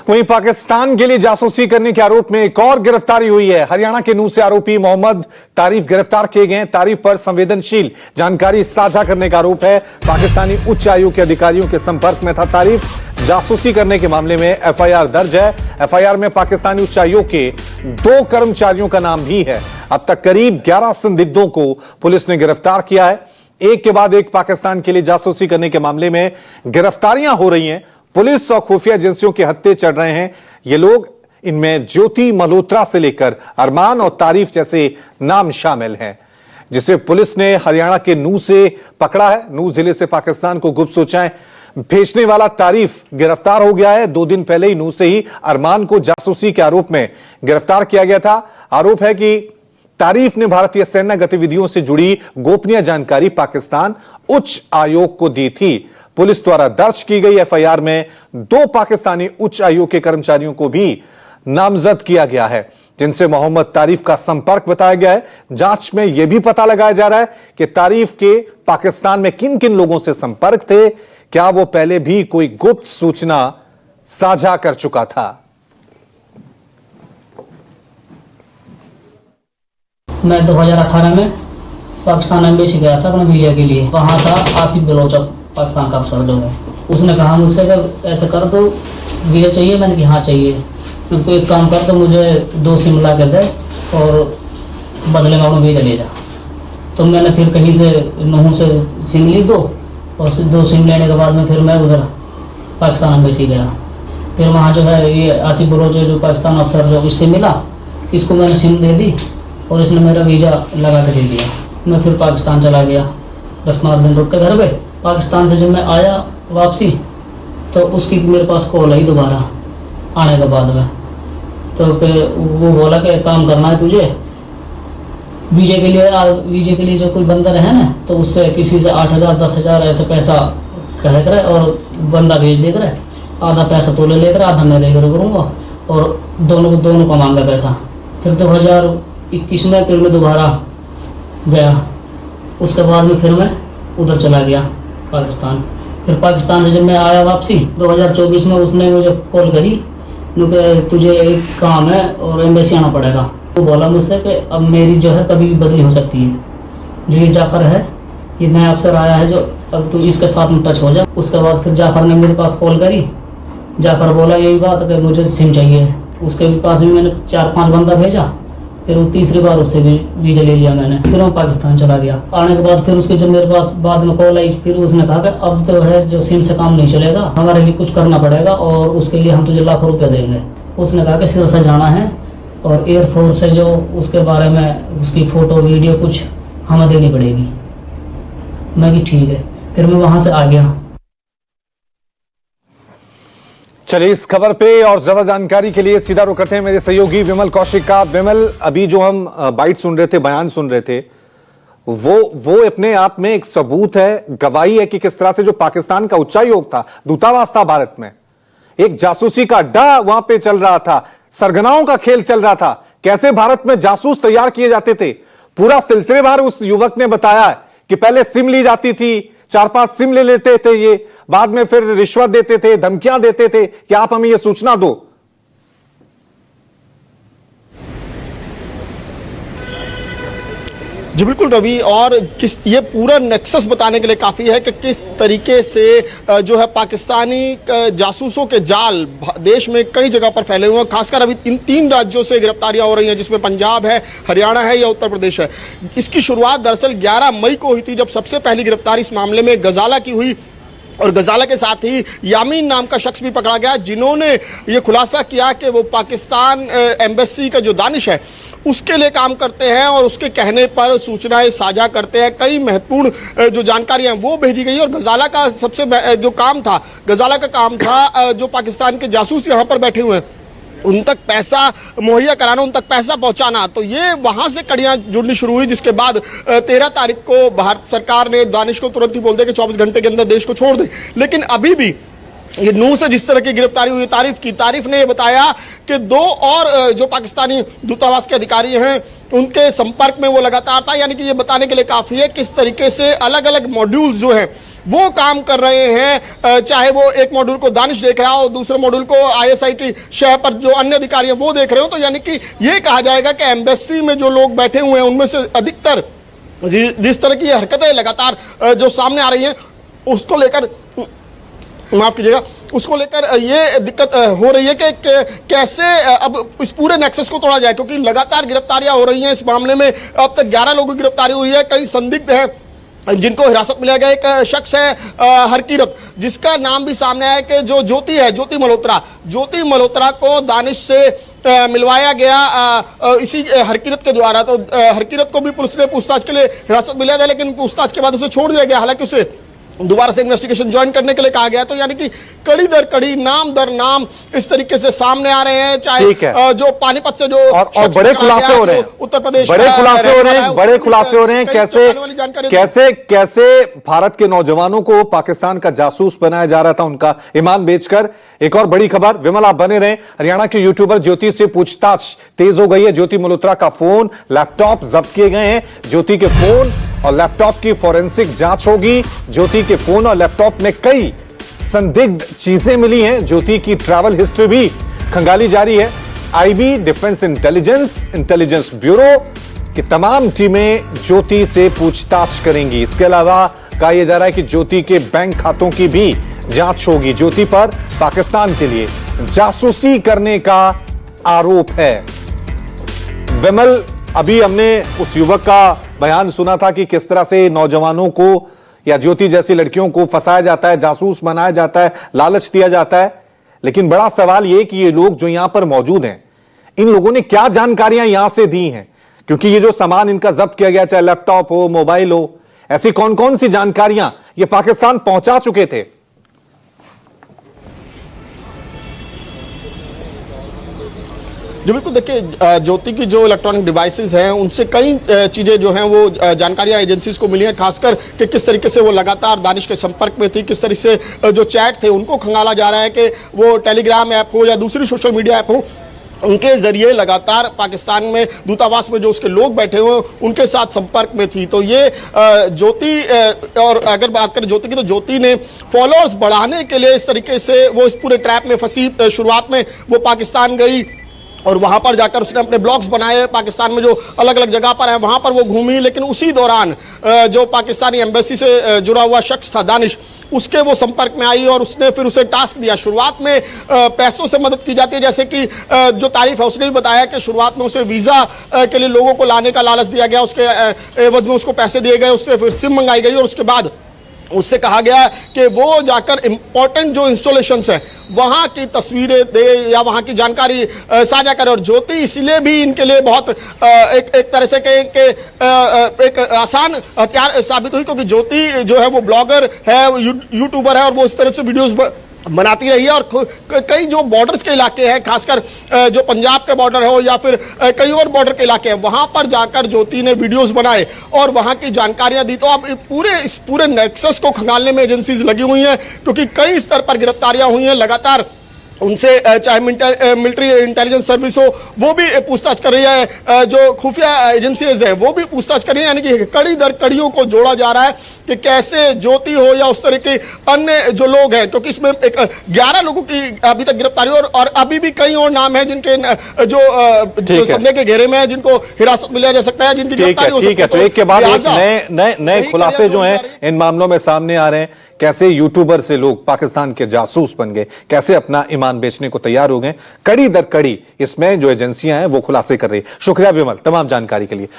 वहीं पाकिस्तान के लिए जासूसी करने के आरोप में एक और गिरफ्तारी हुई है। हरियाणा के नूह से आरोपी मोहम्मद तारीफ गिरफ्तार किए गए। तारीफ पर संवेदनशील जानकारी साझा करने का आरोप है। पाकिस्तानी उच्च आयोग के अधिकारियों के संपर्क में था तारीफ। जासूसी करने के मामले में एफआईआर दर्ज है। एफआईआर में पाकिस्तानी उच्च आयोग के 2 कर्मचारियों का नाम भी है। अब तक करीब 11 संदिग्धों को पुलिस ने गिरफ्तार किया है। एक के बाद एक पाकिस्तान के लिए जासूसी करने के मामले में गिरफ्तारियां हो रही हैं। पुलिस और खुफिया एजेंसियों के हत्थे चढ़ रहे हैं ये लोग। इनमें ज्योति मल्होत्रा से लेकर अरमान और तारीफ जैसे नाम शामिल हैं, जिसे पुलिस ने हरियाणा के नूह से पकड़ा है। नूह जिले से पाकिस्तान को गुप्त सूचनाएं भेजने वाला तारीफ गिरफ्तार हो गया है। 2 दिन पहले ही नूह से ही अरमान को जासूसी के आरोप में गिरफ्तार किया गया था। आरोप है कि तारीफ ने भारतीय सैन्य गतिविधियों से जुड़ी गोपनीय जानकारी पाकिस्तान उच्च आयोग को दी थी। पुलिस द्वारा दर्ज की गई एफआईआर में 2 पाकिस्तानी उच्च आयोग के कर्मचारियों को भी नामजद किया गया है, जिनसे मोहम्मद तारीफ का संपर्क बताया गया है। जांच में यह भी पता लगाया जा रहा है कि तारीफ के पाकिस्तान में किन किन लोगों से संपर्क थे। क्या वो पहले भी कोई गुप्त सूचना साझा कर चुका था। मैं 2018 में पाकिस्तान एम्बेसी गया था अपने वीजा के लिए। वहाँ था आसिफ बलोच, पाकिस्तान का अफसर जो है। उसने कहा मुझसे कि ऐसे कर तो वीजा चाहिए। मैंने कहा हाँ चाहिए। तो एक काम कर, तो मुझे 2 सिम ला के दे और बदले में अपना वीजा ले जा। तो मैंने फिर कहीं से नूह से सिम ली 2 और 2 सिम लेने के बाद में फिर मैं उधर पाकिस्तान एम्बेसी गया। फिर वहाँ जो है ये आसिफ बलोच जो पाकिस्तान अफसर जो इससे मिला, इसको मैंने सिम दे दी और इसने मेरा वीज़ा लगा के दे दिया। मैं फिर पाकिस्तान चला गया। 10-15 दिन रुक के घर पे। पाकिस्तान से जब मैं आया वापसी, तो उसकी मेरे पास कॉल आई दोबारा आने के बाद में। तो वो बोला कि काम करना है तुझे, वीजे के लिए जो कोई बंदा रहे ना, तो उससे किसी से 8,000 10,000 ऐसे पैसा कहे करे और बंदा भेज दे करे। आधा पैसा तो ले लेकर, आधा मैं लेकर करूँगा और दोनों का मांगा पैसा। फिर 2021 में फिर मैं दोबारा गया। उसके बाद में फिर मैं उधर चला गया पाकिस्तान। फिर पाकिस्तान से जब मैं आया वापसी 2024 में, उसने मुझे कॉल करी कि तुझे एक काम है और एम्बेसी आना पड़ेगा। वो बोला मुझसे कि अब मेरी जो है कभी भी बदली हो सकती है। जो ये जाफर है, ये नया अफसर आया है, जो अब तू इसके साथ में टच हो जा। उसके बाद फिर जाफर ने मेरे पास कॉल करी। जाफर बोला यही बात कि मुझे सिम चाहिए। उसके पास भी मैंने 4-5 बंदा भेजा। फिर वो तीसरी बार उससे भी वीजा ले लिया मैंने। फिर मैं पाकिस्तान चला गया। आने के बाद फिर उसके जब मेरे पास बाद में कॉल आई, फिर उसने कहा कि अब तो है जो सिम से काम नहीं चलेगा, हमारे लिए कुछ करना पड़ेगा और उसके लिए हम तुझे लाखों रुपया देंगे। उसने कहा कि सिरसा जाना है और एयरफोर्स है जो, उसके बारे में उसकी फ़ोटो वीडियो कुछ हमें देनी पड़ेगी। मैं कि ठीक है। फिर मैं वहाँ से आ गया। चलिए इस खबर पे और ज्यादा जानकारी के लिए सीधा रुख करते हैं मेरे सहयोगी विमल कौशिक का। विमल, अभी जो हम बाइट सुन रहे थे, बयान सुन रहे थे, वो अपने आप में एक सबूत है, गवाही है कि किस तरह से जो पाकिस्तान का उच्चायोग था, दूतावास था भारत में, एक जासूसी का अड्डा वहां पे चल रहा था, सरगनाओं का खेल चल रहा था। कैसे भारत में जासूस तैयार किए जाते थे, पूरा सिलसिलेवार उस युवक ने बताया है कि पहले सिम ली जाती थी, 4-5 सिम ले लेते थे ये, बाद में फिर रिश्वत देते थे, धमकियां देते थे कि आप हमें ये सूचना दो। जी बिल्कुल रवि, और ये पूरा नेक्सस बताने के लिए काफ़ी है कि किस तरीके से जो है पाकिस्तानी जासूसों के जाल देश में कई जगह पर फैले हुए हैं। खासकर अभी इन 3 राज्यों से गिरफ्तारियां हो रही हैं, जिसमें पंजाब है, हरियाणा है या उत्तर प्रदेश है। इसकी शुरुआत दरअसल 11 मई को हुई थी, जब सबसे पहली गिरफ्तारी इस मामले में गजाला की हुई। और गजाला के साथ ही यामीन नाम का शख्स भी पकड़ा गया, जिन्होंने ये खुलासा किया कि वो पाकिस्तान एम्बेसी का जो दानिश है उसके लिए काम करते हैं और उसके कहने पर सूचनाएं साझा करते हैं। कई महत्वपूर्ण जो जानकारियां वो भेजी गई। और गजाला का सबसे जो काम था, गजाला का काम था जो पाकिस्तान के जासूस यहाँ पर बैठे हुए हैं उन तक पैसा मुहैया कराना, उन तक पैसा पहुंचाना। तो ये वहां से कड़ियां जुड़नी शुरू हुई, जिसके बाद 13 तारीख को भारत सरकार ने दानिश को तुरंत ही बोल दिया कि 24 घंटे के अंदर देश को छोड़ दे। लेकिन अभी भी ये नूह से जिस तरह की गिरफ्तारी हुई, तारीफ ने बताया कि 2 और जो पाकिस्तानी दूतावास के अधिकारी हैं उनके संपर्क में वो लगातार था। यानी कि ये बताने के लिए काफी है किस तरीके से अलग अलग मॉड्यूल्स जो हैं वो काम कर रहे हैं। चाहे वो एक मॉड्यूल को दानिश देख रहा हो, दूसरे मॉड्यूल को आईएसआई की शह पर जो अन्य अधिकारी हैं वो देख रहे हो, तो यानी कि ये कहा जाएगा कि एम्बेसी में जो लोग बैठे हुए हैं उनमें से अधिकतर जिस तरह की हरकतें लगातार जो सामने आ रही हैं उसको लेकर, माफ कीजिएगा, उसको लेकर ये दिक्कत हो रही है कि कैसे अब इस पूरे नेक्सस को तोड़ा जाए, क्योंकि लगातार गिरफ्तारियां हो रही हैं इस मामले में। अब तक 11 लोगों की गिरफ्तारी हुई है, कई संदिग्ध हैं जिनको हिरासत में लिया गया। एक शख्स है हरकीरत, जिसका नाम भी सामने आया कि जो ज्योति है, ज्योति मल्होत्रा को दानिश से मिलवाया गया इसी हरकीरत के द्वारा। तो हरकीरत को भी पुलिस ने पूछताछ के लिए हिरासत में लिया था, लेकिन पूछताछ के बाद उसे छोड़ दिया गया, हालांकि उसे दोबारा से इन्वेस्टिगेशन ज्वाइन करने के लिए कहा गया। तो यानी कि कड़ी दर कड़ी, नाम दर नाम इस तरीके से सामने आ रहे हैं। चाहे जो पानीपत से जो और बड़े खुलासे हो रहे हैं, उत्तर प्रदेश बड़े खुलासे हो रहे हैं कैसे भारत के नौजवानों को पाकिस्तान का जासूस बनाया जा रहा था, उनका ईमान बेचकर। एक और बड़ी खबर, विमल आप बने रहे। हरियाणा के यूट्यूबर ज्योति से पूछताछ तेज हो गई है। ज्योति मल्होत्रा का फोन, लैपटॉप जब्त किए गए हैं। ज्योति के फोन और लैपटॉप की फॉरेंसिक जांच होगी। ज्योति के फोन और लैपटॉप में कई संदिग्ध चीजें मिली हैं। ज्योति की ट्रैवल हिस्ट्री भी खंगाली जारी है। आईबी, डिफेंस इंटेलिजेंस ब्यूरो की तमाम टीमें ज्योति से पूछताछ करेंगी। इसके अलावा कहा यह जा रहा है कि ज्योति के बैंक खातों की भी जांच होगी। ज्योति पर पाकिस्तान के लिए जासूसी करने का आरोप है। विमल, अभी हमने उस युवक का बयान सुना था कि किस तरह से नौजवानों को या ज्योति जैसी लड़कियों को फंसाया जाता है, जासूस बनाया जाता है, लालच दिया जाता है। लेकिन बड़ा सवाल यह कि ये लोग जो यहां पर मौजूद हैं, इन लोगों ने क्या जानकारियां यहां से दी हैं? क्योंकि ये जो सामान इनका जब्त किया गया, चाहे लैपटॉप हो, मोबाइल हो, ऐसी कौन कौन सी जानकारियां ये पाकिस्तान पहुंचा चुके थे? जी बिल्कुल, देखिए ज्योति की जो इलेक्ट्रॉनिक डिवाइसेस हैं उनसे कई चीजें जो हैं वो जानकारियां एजेंसीज को मिली हैं, खासकर कि किस तरीके से वो लगातार दानिश के संपर्क में थी, किस तरीके से जो चैट थे उनको खंगाला जा रहा है कि वो टेलीग्राम ऐप हो या दूसरी सोशल मीडिया ऐप हो, उनके जरिए लगातार पाकिस्तान में दूतावास में जो उसके लोग बैठे हुए उनके साथ संपर्क में थी। तो ये ज्योति, और अगर बात करें ज्योति की, तो ज्योति ने फॉलोअर्स बढ़ाने के लिए इस तरीके से वो इस पूरे ट्रैप में फंसी। शुरुआत में वो पाकिस्तान गई और वहां पर जाकर उसने अपने ब्लॉग्स बनाए, पाकिस्तान में जो अलग अलग जगह पर है वहां पर वो घूमी। लेकिन उसी दौरान जो पाकिस्तानी एम्बेसी से जुड़ा हुआ शख्स था दानिश, उसके वो संपर्क में आई और उसने फिर उसे टास्क दिया। शुरुआत में पैसों से मदद की जाती है, जैसे कि जो तारीफ है उसने भी बताया कि शुरुआत में उसे वीजा के लिए लोगों को लाने का लालच दिया गया, उसके एवज में उसको पैसे दिए गए, उससे फिर सिम मंगाई गई और उसके बाद उससे कहा गया कि वो जाकर इंपॉर्टेंट जो इंस्टॉलेशंस हैं वहां की तस्वीरें दे या वहां की जानकारी साझा करे। और ज्योति इसलिए भी इनके लिए बहुत एक तरह से कहें कि एक आसान हथियार साबित हुई, क्योंकि ज्योति जो है वो ब्लॉगर है, यूट्यूबर है और वो इस तरह से वीडियोस बनाती रही है। और कई जो बॉर्डर्स के इलाके हैं, खासकर जो पंजाब के बॉर्डर हो या फिर कई और बॉर्डर के इलाके हैं, वहां पर जाकर ज्योति ने वीडियोस बनाए और वहां की जानकारियां दी। तो अब इस पूरे नेक्सस को खंगालने में एजेंसीज लगी हुई हैं, क्योंकि कई स्तर पर गिरफ्तारियां हुई हैं लगातार। उनसे चाहे मिलिट्री इंटेलिजेंस सर्विस हो वो भी पूछताछ कर रही है, जो खुफिया एजेंसीज है वो भी पूछताछ कर रही है। यानी कि कड़ी दर कड़ियों को जोड़ा जा रहा है कि कैसे ज्योति हो या उस तरह के अन्य जो लोग हैं, क्योंकि इसमें 11 लोगों की अभी तक गिरफ्तारी और अभी भी कई और नाम है जिनके जो संदेह के घेरे में है, जिनको हिरासत में लिया जा सकता है, जिनकी गिरफ्तारी हो सकती है। तो एक के बाद एक नए खुलासे जो हैं इन मामलों में सामने आ रहे हैं। कैसे यूट्यूबर से लोग पाकिस्तान के जासूस बन गए, कैसे अपना ईमान बेचने को तैयार हो गए, कड़ी दर कड़ी इसमें जो एजेंसियां हैं वो खुलासे कर रही है। शुक्रिया विमल तमाम जानकारी के लिए।